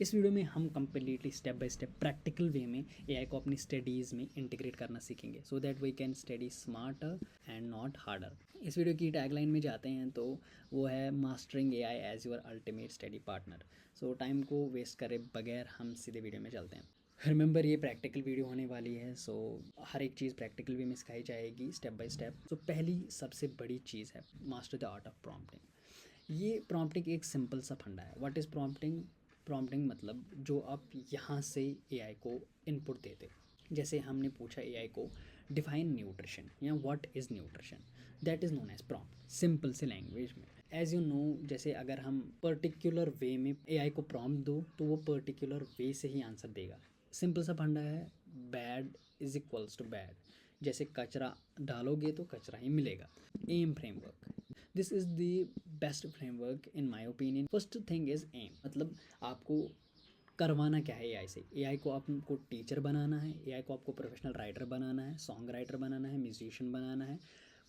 इस वीडियो में हम completely step by step practical way में एआई को अपनी स्टडीज़ में इंटीग्रेट करना सीखेंगे so that we can study smarter and not harder. इस वीडियो की टैगलाइन में जाते हैं तो वो है mastering AI as your ultimate study partner. So time को वेस्ट करे बगैर हम सीधे वीडियो में चलते हैं। रिमेंबर ये प्रैक्टिकल वीडियो होने वाली है, सो हर एक चीज़ प्रैक्टिकल वे में सिखाई जाएगी स्टेप बाय स्टेप। सो पहली सबसे बड़ी चीज़ है master the art of prompting. ये प्रॉम्प्टिंग एक सिंपल सा फंडा है। What is prompting? प्रॉम्प्टिंग मतलब जो आप यहाँ से एआई को इनपुट देते हो। जैसे हमने पूछा एआई को डिफाइन न्यूट्रिशन या what is nutrition, that is known as prompt, simple से लैंग्वेज में। एज यू नो, जैसे अगर हम पर्टिकुलर वे में एआई को प्रॉम्प्ट दो तो वो पर्टिकुलर वे से ही आंसर देगा। सिंपल सा फंडा है, bad is equals to bad. जैसे कचरा डालोगे तो कचरा ही मिलेगा। Aim framework, this is the best framework in my opinion. First thing is aim, मतलब आपको करवाना क्या है एआई से। एआई को आपको टीचर बनाना है, एआई को आपको प्रोफेशनल राइटर बनाना है, सॉन्ग राइटर बनाना है, म्यूजिशियन बनाना है,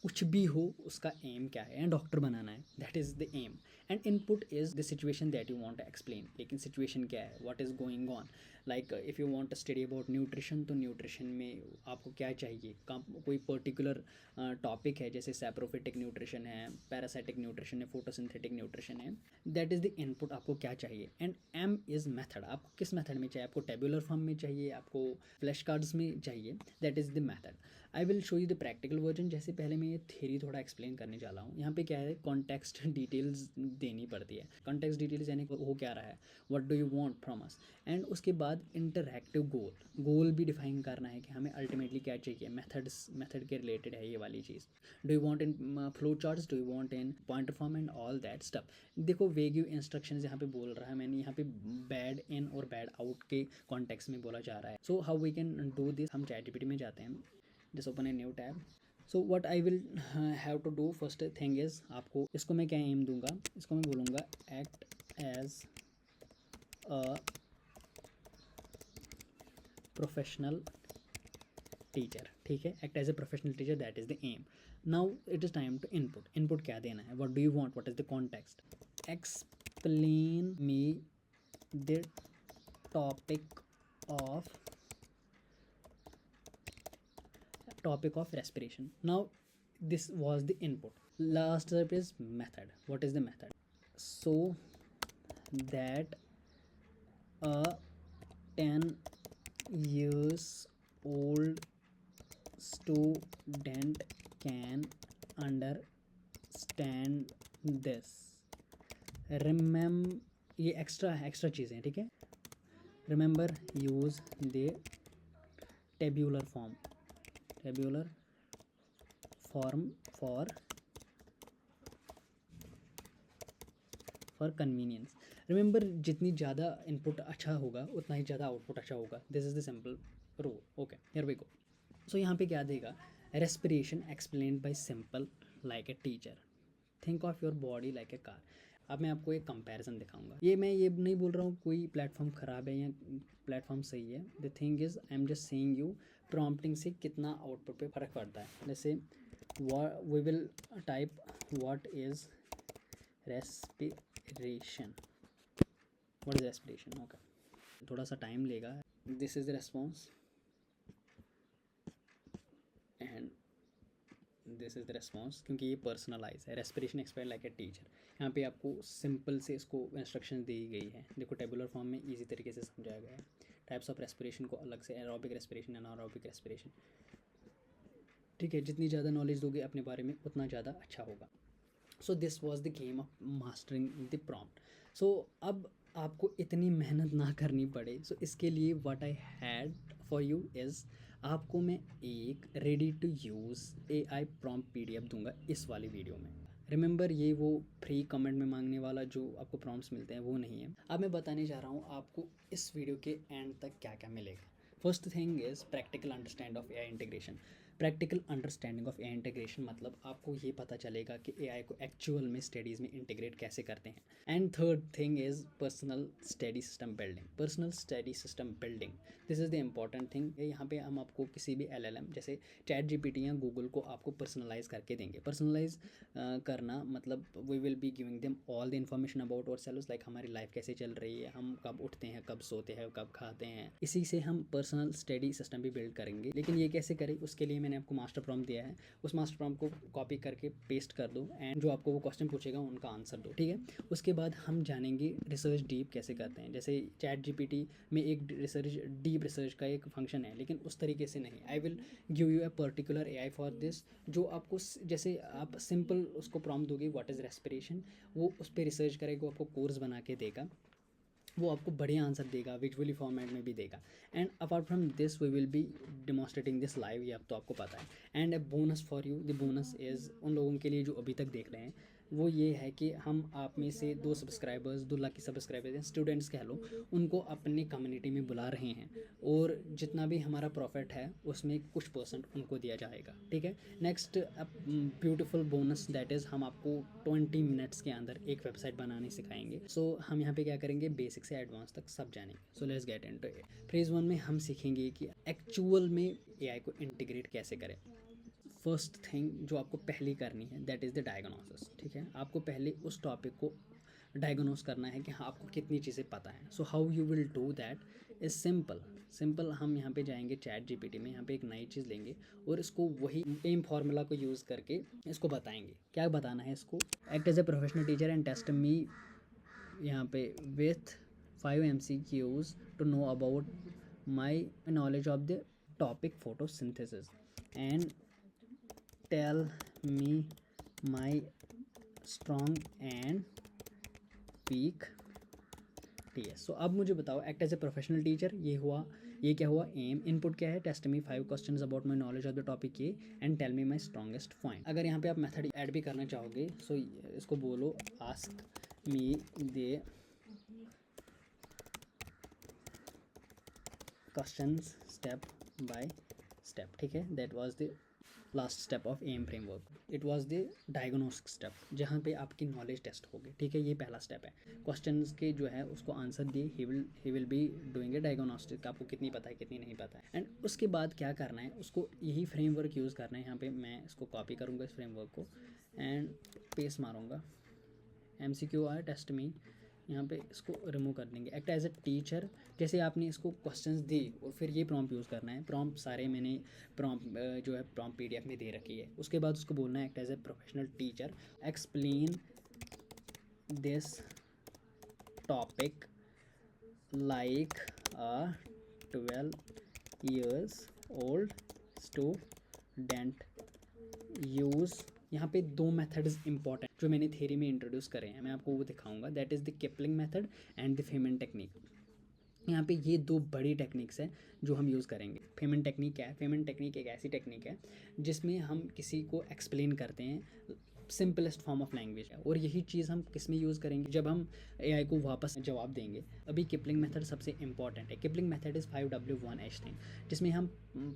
कुछ भी हो उसका एम क्या है, डॉक्टर बनाना है, that is the aim. And input is the situation that you want to explain. लेकिन सिचुएशन क्या है, what is going on. Like if you want to study about nutrition, तो न्यूट्रिशन में आपको क्या चाहिए, कोई पर्टिकुलर टॉपिक है, जैसे सैप्रोफिटिक न्यूट्रिशन है, पैरासाइटिक न्यूट्रिशन है, फोटोसिंथेटिक न्यूट्रिशन है, दैट इज़ द इनपुट। आपको क्या चाहिए। एंड एम इज़ मेथड, आपको किस मेथड में चाहिए, आपको टेबुलर फॉर्म में चाहिए, आपको फ्लैश कार्ड्स में चाहिए, that is the method. I will show you the practical version. जैसे पहले मैं ये थ्योरी थोड़ा एक्सप्लेन करने जा रहा हूँ। यहाँ पे क्या है, कॉन्टेक्स्ट डिटेल्स देनी पड़ती है। कॉन्टेक्स्ट डिटेल्स यानी हो क्या रहा है, what do you want from us. And उसके बाद इंटरैक्टिव गोल भी डिफाइन करना है कि हमें अल्टीमेटली क्या चाहिए। मेथड के रिलेटेड है ये वाली चीज़। Do you want in flow charts, do you want in pointer form and all that stuff. देखो वेग इंस्ट्रक्शंस यहाँ पे बोल रहा है मैंने, यहाँ पे बैड इन और बैड आउट के कॉन्टेक्स्ट में बोला जा रहा है। So how we can do this, हम चैटजीपीटी में जाते हैं, just open a new tab. So what I will have to do, first thing is, आपको इसको मैं क्या एम दूंगा, इसको मैं बोलूँगा act as a professional teacher. ठीक है, act as a professional teacher, that is the aim. Now it is time to input. Input क्या देना है, what do you want, what is the context. Explain me the topic of respiration. Now this was the input. Last step is method. What is the method? So that a 10 years old student can understand this. Remember, ये extra चीज़ें, ठीक है। Remember use the tabular form for convenience. Remember, जितनी ज़्यादा input अच्छा होगा उतना ही ज़्यादा आउटपुट अच्छा होगा। This is the simple rule. Okay, here we go. So यहाँ पे क्या देगा, respiration explained by simple like a teacher, think of your body like a car. अब मैं आपको एक कंपैरिजन दिखाऊंगा। मैं ये नहीं बोल रहा हूँ कोई प्लेटफॉर्म ख़राब है या प्लेटफॉर्म सही है। The thing is I am just saying you prompting से कितना आउटपुट पे फ़र्क पड़ता है। जैसे we will type what is respiration, what is respiration. Okay, थोड़ा सा टाइम लेगा। This is the response and this is the response, क्योंकि ये पर्सनलाइज है। Respiration explain like a teacher, यहाँ पे आपको सिंपल से इसको इंस्ट्रक्शन दी गई है। देखो टेबुलर फॉर्म में इजी तरीके से समझाया गया है। टाइप्स ऑफ रेस्पिरेशन को अलग से, एरोबिक रेस्पिरेशन, एनारोबिक रेस्पिरेशन। ठीक है, जितनी ज़्यादा नॉलेज दोगे अपने बारे में उतना ज़्यादा अच्छा होगा। So this was the game of mastering the prompt. So अब आपको इतनी मेहनत ना करनी पड़े। सो इसके लिए what I had for you is, आपको मैं एक ready to use AI prompt PDF दूंगा इस वाली वीडियो में। रिमेंबर, ये वो फ्री कमेंट में मांगने वाला जो आपको प्रॉम्प्ट्स मिलते हैं वो नहीं है। अब मैं बताने जा रहा हूँ आपको इस वीडियो के एंड तक क्या क्या मिलेगा। First thing is practical understand of AI integration. Practical understanding of AI integration, मतलब आपको ये पता चलेगा कि एआई को एक्चुअल में स्टडीज़ में इंटीग्रेट कैसे करते हैं। And third thing is personal study system building. Personal study system building, this is the important thing. यहाँ पे हम आपको किसी भी एलएलएम जैसे चैट जीपीटी या गूगल को आपको पर्सनलाइज करके देंगे। पर्सनलाइज करना मतलब we will be giving them all the information about ourselves, like हमारी लाइफ कैसे चल रही है, हम कब उठते हैं, कब सोते हैं, कब खाते हैं। इसी से हम पर्सनल स्टडी सिस्टम भी बिल्ड करेंगे। लेकिन ये कैसे करें, उसके लिए मैंने आपको मास्टर प्रॉम्प्ट दिया है। उस मास्टर प्रॉम्प्ट को कॉपी करके पेस्ट कर दो एंड जो आपको वो क्वेश्चन पूछेगा उनका आंसर दो, ठीक है। उसके बाद हम जानेंगे रिसर्च डीप कैसे करते हैं। जैसे चैट जीपीटी में एक रिसर्च डीप रिसर्च का एक फंक्शन है, लेकिन उस तरीके से नहीं। I will give you a particular AI for this, जो आपको जैसे आप सिंपल उसको प्रॉम्प्ट दोगे व्हाट इज़ रेस्पिरेशन, वो उस पर रिसर्च करेगा, वो आपको कोर्स बना के देगा, वो आपको बढ़िया आंसर देगा, विजुअली फॉर्मेट में भी देगा। And apart from this we will be demonstrating this live, ये अब तो आपको पता है। And a bonus for you, the bonus is उन लोगों के लिए जो अभी तक देख रहे हैं, वो ये है कि हम आप में से 2 सब्सक्राइबर्स, 2 लाख की सब्सक्राइबर्स हैं, स्टूडेंट्स कह लो, उनको अपनी कम्युनिटी में बुला रहे हैं और जितना भी हमारा प्रॉफिट है उसमें कुछ परसेंट उनको दिया जाएगा, ठीक है। Next beautiful bonus that is हम आपको 20 मिनट्स के अंदर एक वेबसाइट बनाने सिखाएंगे। सो हम यहाँ पे क्या करेंगे, बेसिक से एडवांस तक सब जानेंगे। So let's get into it. Phase 1 में हम सीखेंगे कि एक्चुअल में एआई को इंटीग्रेट कैसे करें। फर्स्ट थिंग जो आपको पहली करनी है दैट इज़ द डायग्नोसिस, ठीक है। आपको पहले उस टॉपिक को डायग्नोस करना है कि हाँ आपको कितनी चीज़ें पता है। So how you will do that is simple. हम यहाँ पे जाएंगे चैट जीपीटी में, यहाँ पे एक नई चीज़ लेंगे और इसको वही एम फार्मूला को यूज़ करके इसको बताएंगे। क्या बताना है इसको, act as a professional teacher and test me यहाँ पे with 5 MCQs to know about my knowledge of the topic photosynthesis and tell me my strong and weak टीएस। सो अब मुझे बताओ, act as a professional teacher, ये क्या हुआ, um. Input क्या है, test me 5 questions about my knowledge of the topic ये and tell me my strongest point. अगर यहाँ पे आप मेथड ऐड भी करना चाहोगे, सो इसको बोलो ask me the questions step by step, ठीक है। That was the last step of aim framework. It was the diagnostic step, जहाँ पे आपकी नॉलेज टेस्ट होगी, ठीक है। ये पहला स्टेप है। क्वेश्चंस के जो है उसको आंसर दिए, he will be doing a diagnostic, आपको कितनी पता है कितनी नहीं पता है। एंड उसके बाद क्या करना है, उसको यही फ्रेमवर्क यूज़ करना है। यहाँ पे मैं इसको कॉपी करूँगा इस फ्रेमवर्क को एंड पेस्ट मारूँगा, MCQ आया टेस्ट में, यहाँ पे इसको रिमूव कर देंगे। एक्ट एज ए टीचर, जैसे आपने इसको क्वेश्चंस दी और फिर ये प्रॉम्प्ट यूज़ करना है। प्रॉम्प्ट सारे मैंने प्रॉम्प्ट जो है प्रॉम्प्ट PDF में दे रखी है। उसके बाद उसको बोलना है act as a professional teacher, explain this topic like a 12 years old student. Use, यहाँ पे 2 मेथड्स इंपॉर्टेंट जो मैंने थ्योरी में इंट्रोड्यूस करे हैं, मैं आपको वो दिखाऊंगा। That is the Kipling method and the Feynman technique. यहाँ पे ये 2 बड़ी टेक्निक्स हैं जो हम यूज़ करेंगे। फेमन टेक्निक क्या है, फेमन टेक्निक एक ऐसी टेक्निक है जिसमें हम किसी को एक्सप्लेन करते हैं सिंपलेस्ट फॉर्म ऑफ लैंग्वेज है। और यही चीज़ हम किस में यूज़ करेंगे, जब हम एआई को वापस जवाब देंगे। अभी किपलिंग मेथड सबसे इंपॉर्टेंट है। Kipling method is 5W1H thing, जिसमें हम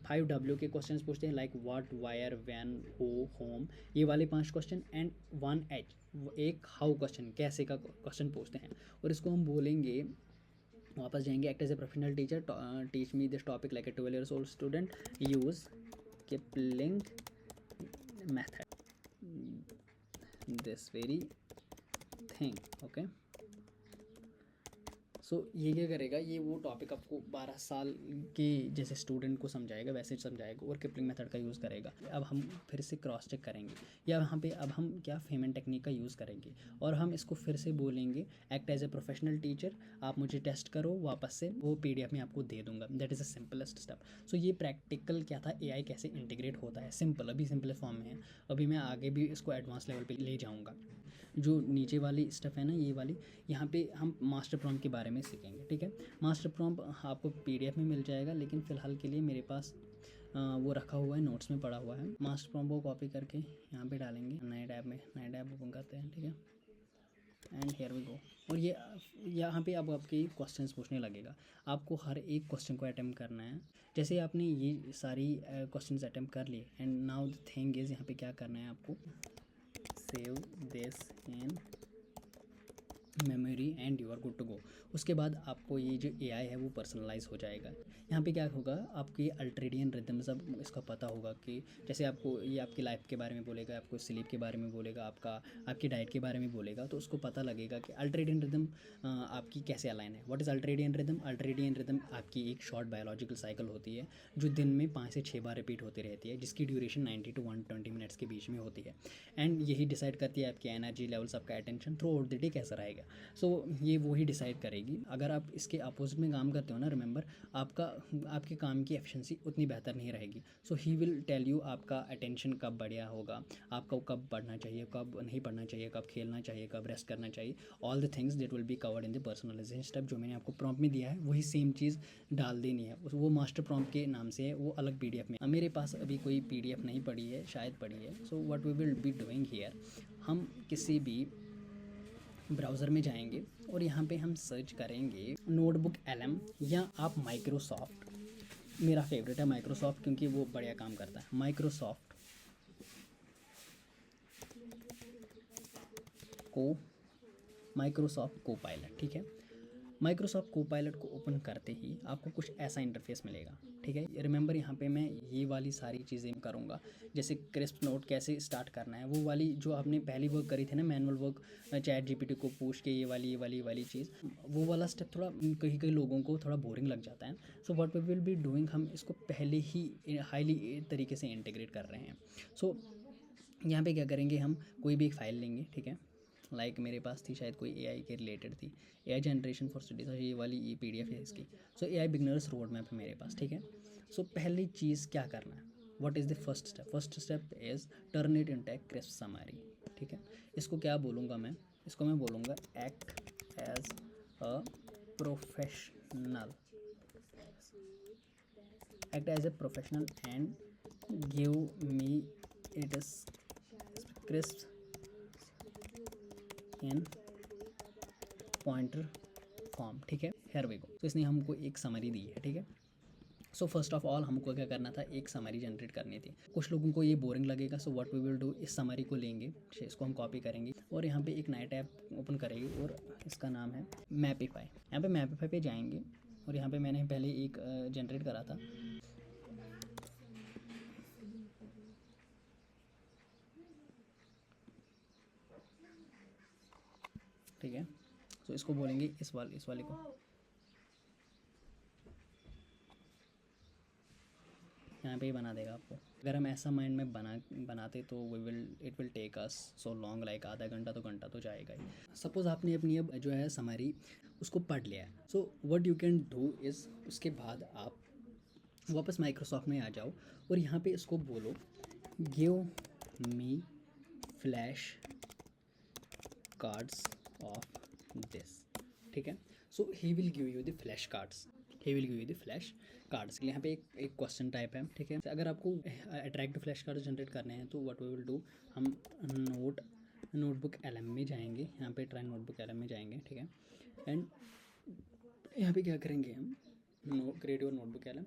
5W के क्वेश्चन पूछते हैं, like what, wire, when, who, home, ये वाले 5 क्वेश्चन। एंड 1H एक हाउ क्वेश्चन, कैसे का क्वेश्चन पूछते हैं। और इसको हम बोलेंगे, वापस जाएंगे, act as a professional teacher, teach me this topic like a 12 years old student, use Kipling method this very thing, okay. So ये क्या करेगा, ये वो टॉपिक आपको 12 साल के जैसे स्टूडेंट को समझाएगा, वैसे समझाएगा और किपलिंग मेथड का यूज़ करेगा। अब हम फिर से क्रॉस चेक करेंगे, या यहाँ पे अब हम क्या फेमन टेक्निक का यूज़ करेंगे और हम इसको फिर से बोलेंगे, act as a professional teacher, आप मुझे टेस्ट करो, वापस से वो PDF में आपको दे दूंगा। That is a simplest step. So ये प्रैक्टिकल क्या था, एआई कैसे इंटीग्रेट होता है, सिंपल, अभी सिंपल फॉर्म में है। अभी मैं आगे भी इसको एडवांस लेवल पे ले जाऊँगा। जो नीचे वाली स्टेप है ना, ये वाली, यहाँ पे हम मास्टर प्रॉम्प्ट के बारे में सीखेंगे, ठीक है। मास्टर प्रॉम्प्ट आपको PDF में मिल जाएगा, लेकिन फ़िलहाल के लिए मेरे पास वो रखा हुआ है, नोट्स में पड़ा हुआ है। मास्टर प्रॉम्प्ट को कॉपी करके यहाँ पे डालेंगे, नए टैब ओपन करते हैं, ठीक है। And here we go. और ये यहाँ पे अब आपके क्वेश्चंस पूछने लगेगा, आपको हर एक क्वेश्चन को अटेम्प्ट करना है। जैसे आपने ये सारी क्वेश्चंस अटेम्प्ट कर लिए, and now the thing is यहाँ पे क्या करना है आपको, save this in memory and you are good to go. उसके बाद आपको ये जो एआई है वो पर्सनलाइज हो जाएगा। यहाँ पे क्या होगा, आपकी अल्ट्रेडियन रिदम सब इसका पता होगा कि जैसे आपको ये आपकी लाइफ के बारे में बोलेगा, आपको स्लीप के बारे में बोलेगा, आपकी डाइट के बारे में बोलेगा, तो उसको पता लगेगा कि अल्ट्रेडियन रिदम आपकी कैसे अलाइन है। What is ultradian rhythm? Ultradian rhythm आपकी एक शॉर्ट बायोलॉजिकल साइकिल होती है जो दिन में 5 से 6 बार रिपीट होती रहती है, जिसकी ड्यूरेशन 90 to 120 मिनट्स के बीच में होती है। एंड यही डिसाइड करती है आपकी एनर्जी लेवल्स, आपका attention through out the day कैसा रहेगा। सो ये वही डिसाइड करेगी। अगर आप इसके अपोजिट में काम करते हो ना, रिमेंबर, आपके काम की एफिशिएंसी उतनी बेहतर नहीं रहेगी। सो ही विल टेल यू आपका अटेंशन कब बढ़िया होगा, आपको कब पढ़ना चाहिए, कब नहीं पढ़ना चाहिए, कब खेलना चाहिए, कब रेस्ट करना चाहिए। All the things that will be covered in the personalisation step. जो मैंने आपको प्रॉम्प्ट में दिया है वही सेम चीज़ डाल देनी है। वो मास्टर प्रॉम्प्ट के नाम से है, वो अलग पीडीएफ में। मेरे पास अभी कोई पीडीएफ नहीं पड़ी है, शायद पड़ी है। So what we will be doing here, हम किसी भी ब्राउज़र में जाएंगे और यहाँ पे हम सर्च करेंगे नोटबुक LM, या आप माइक्रोसॉफ्ट, मेरा फेवरेट है माइक्रोसॉफ्ट क्योंकि वो बढ़िया काम करता है। माइक्रोसॉफ्ट को पायलट, ठीक है। माइक्रोसॉफ्ट को पायलट को ओपन करते ही आपको कुछ ऐसा इंटरफेस मिलेगा, ठीक है। रिमेंबर यहाँ पे मैं ये वाली सारी चीज़ें करूँगा, जैसे क्रिस्प नोट कैसे स्टार्ट करना है, वो वाली जो आपने पहली वर्क करी थी ना, मैनुअल वर्क, चैट जीपीटी को पूछ के ये वाली चीज़, वो वाला स्टेप थोड़ा कई लोगों को थोड़ा बोरिंग लग जाता है। So what we will be doing, हम इसको पहले ही हाईली तरीके से इंटीग्रेट कर रहे हैं। सो यहाँ पे क्या करेंगे, हम कोई भी एक फ़ाइल लेंगे, ठीक है। लाइक मेरे पास थी शायद, कोई एआई के रिलेटेड थी, एआई जनरेशन फॉर स्टडीज, ये वाली ये पीडीएफ है इसकी। सो एआई बिगनर्स रोड मैप है मेरे पास, ठीक है। सो पहली चीज़ क्या करना है, what is the first step? First step is turn it into a crisp summary, ठीक है। इसको क्या बोलूँगा मैं, इसको मैं बोलूँगा act as a professional, act as a professional and give me it is crisp in pointer form, ठीक है। Here we go. तो इसने हमको एक समरी दी है, ठीक है। सो फर्स्ट ऑफ ऑल हमको क्या करना था, एक समरी जनरेट करनी थी। कुछ लोगों को ये बोरिंग लगेगा, so what we will do, इस समरी को लेंगे, इसको हम कॉपी करेंगे और यहाँ पे एक नया टैब ओपन करेंगे और इसका नाम है मैपिफाई। यहाँ पे मैपिफाई पे जाएंगे और यहाँ पे मैंने पहले एक जनरेट करा था, ठीक है। तो इसको बोलेंगे इस वाले को, यहाँ पे ही बना देगा आपको। अगर हम ऐसा माइंड में बनाते तो it will take us so long, like आधा घंटा तो घंटा तो जाएगा ही। सपोज़ आपने अपनी अब जो है समरी उसको पढ़ लिया है। So what you can do is, उसके बाद आप वापस माइक्रोसॉफ्ट में आ जाओ और यहाँ पे इसको बोलो give me flash cards of this, ठीक है। So he will give you the flash cards, यहाँ पे एक क्वेश्चन टाइप है, ठीक है। अगर आपको अट्रैक्टिव फ्लैश कार्ड्स जनरेट करने हैं तो व्हाट वी विल डू, हम नोटबुक LM में जाएंगे, यहाँ पे ट्राई नोटबुक LM में जाएंगे, ठीक है। एंड यहाँ पे क्या करेंगे, हम क्रिएट योर नोटबुक LM,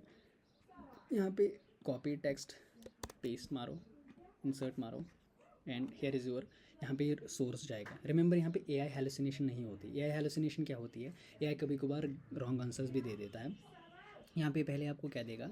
यहाँ पे कॉपी टेक्स्ट पेस्ट मारो, इंसर्ट मारो, एंड हियर इज़ योर, यहाँ पे सोर्स जाएगा। रिमेंबर यहाँ पे एआई हेलुसिनेशन नहीं होती। एआई हेलुसिनेशन क्या होती है, एआई कभी कभार रॉन्ग आंसर्स भी दे देता है। यहाँ पे पहले आपको क्या देगा,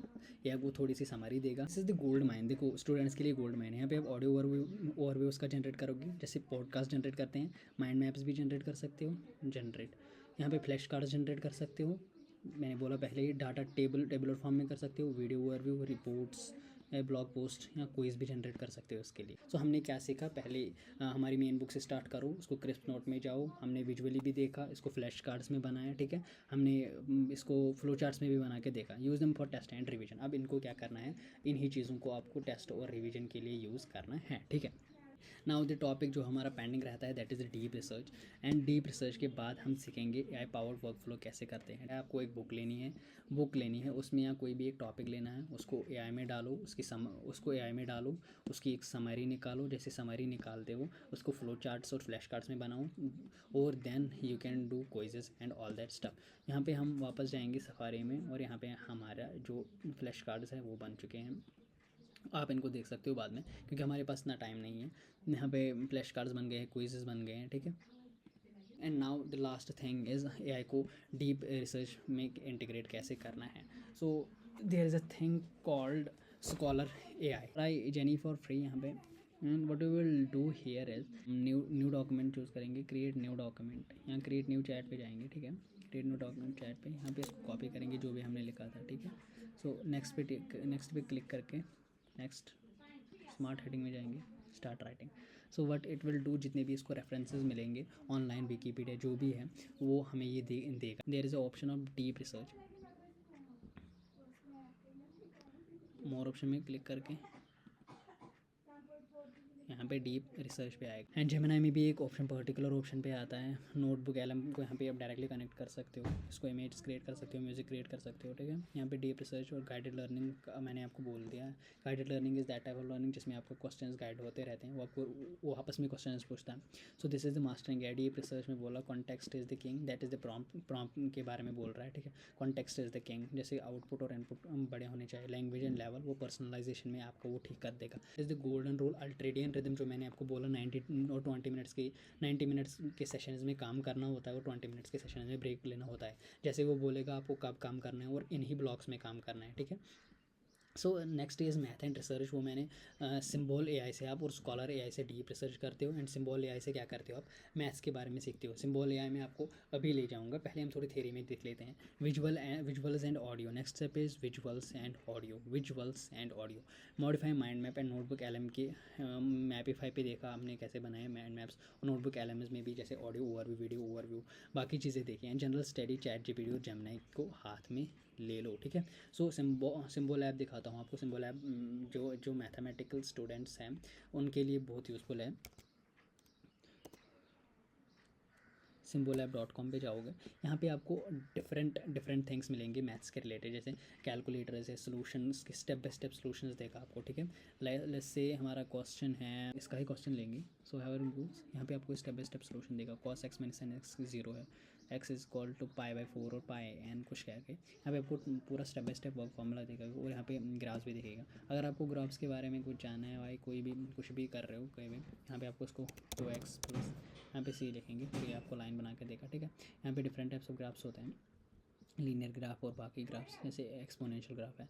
या वो थोड़ी सी समरी देगा। This is the gold mine, देखो स्टूडेंट्स के लिए गोल्ड माइन है। यहाँ पे आप ऑडियो ओवरव्यू उसका जनरेट करोगे, जैसे पॉडकास्ट जनरेट करते हैं, माइंड मैप्स भी जनरेट कर सकते हो, जनरेट। यहाँ पे फ्लैश कार्ड्स जनरेट कर सकते हो, मैंने बोला पहले ही, डाटा टेबलर फॉर्म में कर सकते हो, video overview, reports, blog post या क्विज भी जनरेट कर सकते हो इसके लिए। सो हमने क्या सीखा, पहले हमारी मेन बुक से स्टार्ट करो, उसको क्रिस्प नोट में जाओ, हमने विजुअली भी देखा, इसको फ्लैश कार्ड्स में बनाया, ठीक है। हमने इसको फ्लो चार्ट्स में भी बना के देखा। Use them for test and revision. अब इनको क्या करना है, इन्हीं चीज़ों को आपको टेस्ट और रिवीजन के लिए यूज़ करना है, ठीक है। नाउ द टॉपिक जो हमारा पेंडिंग रहता है that is deep research. And deep research के बाद हम सीखेंगे AI पावर्ड वर्कफ्लो कैसे करते हैं। आपको एक बुक लेनी है, उसमें या कोई भी एक टॉपिक लेना है, उसको AI में डालो, उसको AI में डालो, उसकी एक समरी निकालो, जैसे समरी निकालते हो उसको फ्लो चार्ट्स और फ्लैश कार्ड्स में बनाओ, और then you can do quizzes and all that stuff. यहाँ पे हम वापस जाएंगे सफारी में, और यहाँ पे हमारा जो फ्लैश कार्ड्स है वो बन चुके हैं। आप इनको देख सकते हो बाद में, क्योंकि हमारे पास इतना टाइम नहीं है। यहाँ पे फ्लैश कार्ड्स बन गए हैं, क्विजेस बन गए हैं, ठीक है। And now the last thing is AI को डीप रिसर्च में इंटीग्रेट कैसे करना है। So there is a thing called scholar AI, try Jenni for free यहाँ पे। And what we will do here is new document choose करेंगे, create new document, यहाँ create new chat पे जाएंगे, ठीक है। क्रिएट न्यू डॉक्यूमेंट चैट पे यहाँ पे इसको कॉपी करेंगे जो भी हमने लिखा था, ठीक है। सो नेक्स्ट पे क्लिक करके नेक्स्ट स्मार्ट हेडिंग में जाएंगे, start writing. So what it will do, जितने भी इसको रेफरेंसेस मिलेंगे ऑनलाइन, विकीपीडिया जो भी है वो हमें ये देगा। There is a option of deep research, more option में क्लिक करके यहाँ पे डीप रिसर्च पे आएगा। एंड जेमिनी में भी एक ऑप्शन, पर्टिकुलर ऑप्शन पे आता है नोटबुक एलएम को, यहाँ पे आप डायरेक्टली कनेक्ट कर सकते हो, इसको इमेज क्रिएट कर सकते हो, म्यूजिक क्रिएट कर सकते हो, ठीक है। यहाँ पे डीप रिसर्च और गाइडेड लर्निंग का मैंने आपको बोल दिया है। Guided learning is that type of learning जिसमें आपको क्वेश्चंस गाइड होते रहते हैं, वो आपस में क्वेश्चन पूछता है। So this is the mastering है। डीप रिसर्च में बोला context is the king, that is the prompt के बारे में बोल रहा है, ठीक है। कॉन्टेक्स्ट इज़ द किंग, जैसे आउटपुट और इनपुट बड़े होने चाहिए, लैंग्वेज एंड लेवल, वो पर्सनलाइजेशन में आपको वो ठीक कर देगा। Is the golden rule, ultradian rhythm जो मैंने आपको बोला 90 और 90 मिनट्स के सेशंस में काम करना होता है, और 20 मिनट्स के सेशन में ब्रेक लेना होता है। जैसे वो बोलेगा आपको कब काम करना है और इन्हीं ब्लॉक्स में काम करना है, ठीक है। So next is math and research, वो मैंने सिम्बॉल AI से आप और स्कॉलर AI से डीप रिसर्च करते हो, एंड सिम्बॉल AI से क्या करते हो, आप मैथ्स के बारे में सीखते हो। सिम्बॉल AI में आपको अभी ले जाऊंगा, पहले हम थोड़ी थ्योरी में देख लेते हैं। Visuals and audio, next step is visuals and audio. Modify mind map and notebook LM के मैपिफाई पे देखा हमने कैसे बनाए माइंड मैप्स, और नोटबुक LMS में भी जैसे ऑडियो ओवरव्यू, वीडियो ओवरव्यू, बाकी चीज़ें देखी हैं। जनरल स्टडी, ChatGPT और जेमिनी को हाथ में ले लो, ठीक है। सो सिम्बोल ऐप दिखाता हूँ आपको। सिम्बोल ऐप जो मैथमेटिकल स्टूडेंट्स हैं उनके लिए बहुत यूज़फुल है। symbol-app.com पे जाओगे, यहाँ पे आपको डिफरेंट थिंग्स मिलेंगे मैथ्स के रिलेटेड, जैसे कैलकुलेटर है, सोल्यूशंस के स्टेप बाय स्टेप सोल्यूशंस देगा आपको, ठीक है। लेट्स से हमारा क्वेश्चन है, इसका ही क्वेश्चन लेंगे। सो हैवर रूल्स, यहाँ पे आपको स्टेप बाय स्टेप सोल्यूशन देगा। cos x minus sin x 0 है, x इज इक्वल टू π/4 और πn कुछ कह के यहाँ पे आपको पूरा step by step work formula देगा, और यहाँ पे ग्राफ्स भी दिखेगा। अगर आपको ग्राफ्स के बारे में कुछ जानना है भाई, कोई भी कुछ भी कर रहे हो कहीं भी, यहाँ पे आपको उसको 2x प्लस यहाँ पे c लिखेंगे, तो ये आपको लाइन बना के देगा, ठीक है। यहाँ पे डिफरेंट टाइप्स ऑफ ग्राफ्स होते हैं, लीनियर ग्राफ और बाकी ग्राफ्स, जैसे एक्सपोनेंशियल ग्राफ है,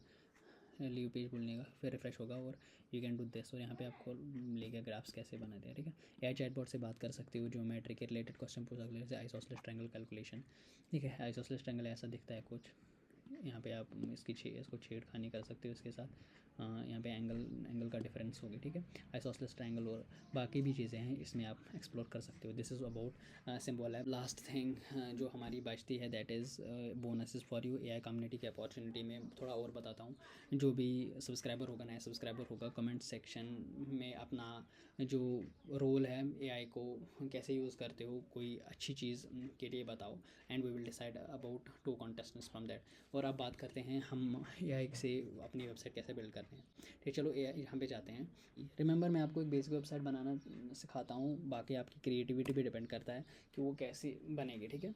लीव पेज बोलने का, फिर रिफ्रेश होगा और यू कैन डू दिस, और यहाँ पे आपको लेगा ग्राफ्स कैसे बनाते हैं, ठीक है। या चैटबॉट से बात कर सकते हो, ज्योमेट्री के रिलेटेड क्वेश्चन पूछ सकते हो, जैसे आइसोसेलेस ट्रायंगल कैलकुलेशन, ठीक है। आइसोसेलेस ट्रायंगल ऐसा दिखता है कुछ, यहाँ पे आप इसको छेड़खानी कर सकते हो इसके साथ। यहाँ पे एंगल का डिफरेंस होगी, ठीक है। आइसोसेलेस ट्रायंगल और बाकी भी चीज़ें हैं, इसमें आप एक्सप्लोर कर सकते हो। This is about symbol app. Last thing जो हमारी बचती है that is bonuses for you. AI community की अपॉर्चुनिटी में थोड़ा और बताता हूँ। जो भी सब्सक्राइबर होगा, नया सब्सक्राइबर होगा, कमेंट सेक्शन में अपना जो रोल है AI को कैसे यूज़ करते हो, कोई अच्छी चीज़ के लिए बताओ, and we will decide about 2 contestants from that. और अब बात करते हैं हम AI से अपनी वेबसाइट कैसे बिल्ड करते हैं, ठीक। चलो AI यहाँ पे जाते हैं। रिमेंबर मैं आपको एक बेसिक वेबसाइट बनाना सिखाता हूँ, बाकी आपकी क्रिएटिविटी पे डिपेंड करता है कि वो कैसे बनेगी, ठीक है।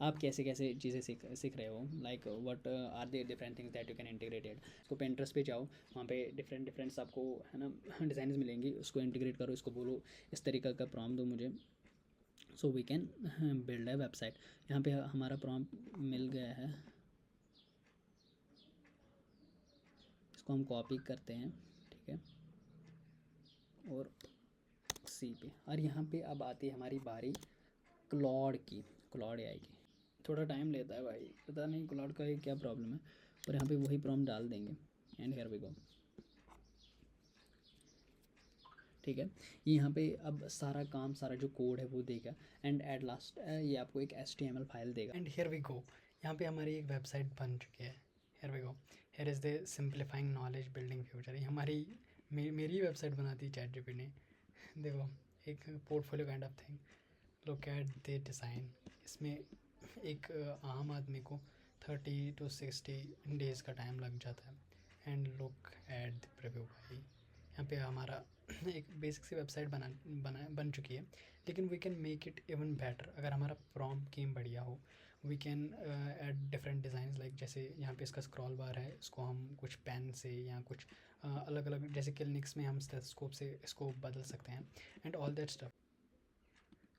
आप कैसे कैसे चीज़ें सीख रहे हो, like what are the different things that you can integrated. तो Pinterest पे जाओ, वहाँ पे डिफरेंट आपको है ना डिज़ाइन मिलेंगी, उसको इंटीग्रेट करो, इसको बोलो इस तरीक़ा का प्रॉम्प्ट दो मुझे, so we can build a website. यहाँ पे हमारा प्रॉम्प्ट मिल गया है, इसको हम कॉपी करते हैं, ठीक है, और सी पे। और यहाँ पे अब आती है हमारी बारी क्लॉड AI की। थोड़ा टाइम लेता है भाई, पता नहीं क्लॉड का ये क्या प्रॉब्लम है, और यहाँ पे वही प्रॉम्प्ट डाल देंगे, एंड हियर वी गो, ठीक है। ये यहाँ पे अब सारा जो कोड है वो देगा, एंड एट लास्ट ये आपको एक HTML फाइल देगा, एंड हियर वी गो। यहाँ पे हमारी एक वेबसाइट बन चुकी है, here we go. Here is the simplifying knowledge building future, ये हमारी मेरी वेबसाइट बना दी ChatGPT ने। देखो एक portfolio kind of thing, look at the design. इसमें एक आम आदमी को 30 to 60 डेज़ का टाइम लग जाता है। And look at the preview भाई, यहाँ पे हमारा एक बेसिक सी वेबसाइट बन चुकी है, लेकिन we can make it even better अगर हमारा प्रॉम्प्ट गेम बढ़िया हो। We can add different design, like जैसे यहाँ पे इसका स्क्रॉल बार है, इसको हम कुछ पेन से या कुछ अलग अलग, जैसे क्लिनिक्स में हम स्टेथोस्कोप से इसको बदल सकते हैं एंड ऑल दैट स्टफ।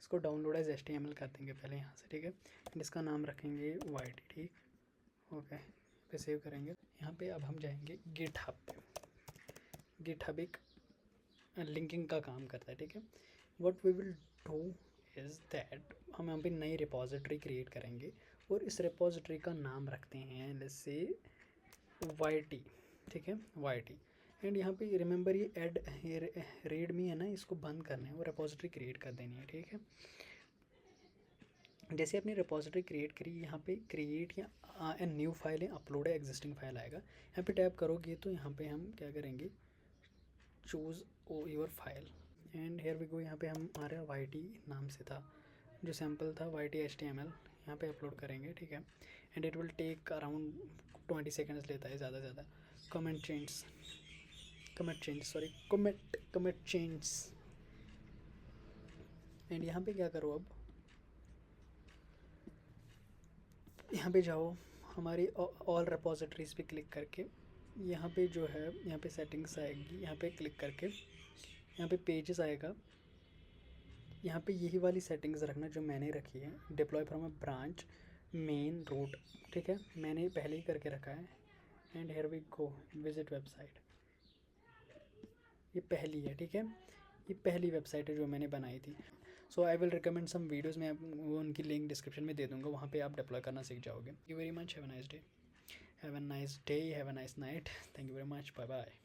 इसको डाउनलोड एज HTML कर देंगे पहले यहाँ से, ठीक है। एंड इसका नाम रखेंगे YT, ठीक, ओके, पे सेव करेंगे। यहाँ पे अब हम जाएंगे गिटहब पे। गिटहब एक लिंकिंग का काम करता है, ठीक है। What we will do is that हम यहाँ पे नई रिपोजिटरी क्रिएट करेंगे और इस रिपोजिटरी का नाम रखते हैं लेट्स से YT, ठीक है, YT। एंड यहाँ पे रिमेंबर ये ऐड रीड मी है ना, इसको बंद करना है, वो रिपोजिटरी क्रिएट कर देनी है, ठीक है। जैसे अपनी रिपोजिटरी क्रिएट करी, यहाँ पे क्रिएट या ए न्यू फाइल है, अपलोड है एग्जिस्टिंग फाइल आएगा। यहाँ पे टैप करोगे तो यहाँ पे हम क्या करेंगे, choose your file and here we go. यहाँ पे हम हमारे YT नाम से था, जो सैम्पल था YT HTML, यहाँ पे अपलोड करेंगे, ठीक है। And it will take around 20 seconds लेता है ज़्यादा से ज़्यादा। कमेंट चेंज एंड यहाँ पे क्या करो, अब यहाँ पे जाओ, हमारी ऑल रिपोजिटरीज़ पे क्लिक करके यहाँ पे जो है, यहाँ पे सेटिंग्स आएगी, यहाँ पे क्लिक करके यहाँ पे पेजेस आएगा। यहाँ पे यही वाली सेटिंग्स रखना जो मैंने रखी है, deploy from a branch main root, ठीक है, मैंने पहले ही करके रखा है। And here we go visit website, ये पहली है, ठीक है, ये पहली वेबसाइट है जो मैंने बनाई थी। So I will recommend some videos, मैं वो उनकी लिंक डिस्क्रिप्शन में दे दूँगा, वहाँ पे आप डिप्लॉय करना सीख जाओगे। Thank you very much, have a nice day, have a nice night, thank you very much, bye bye.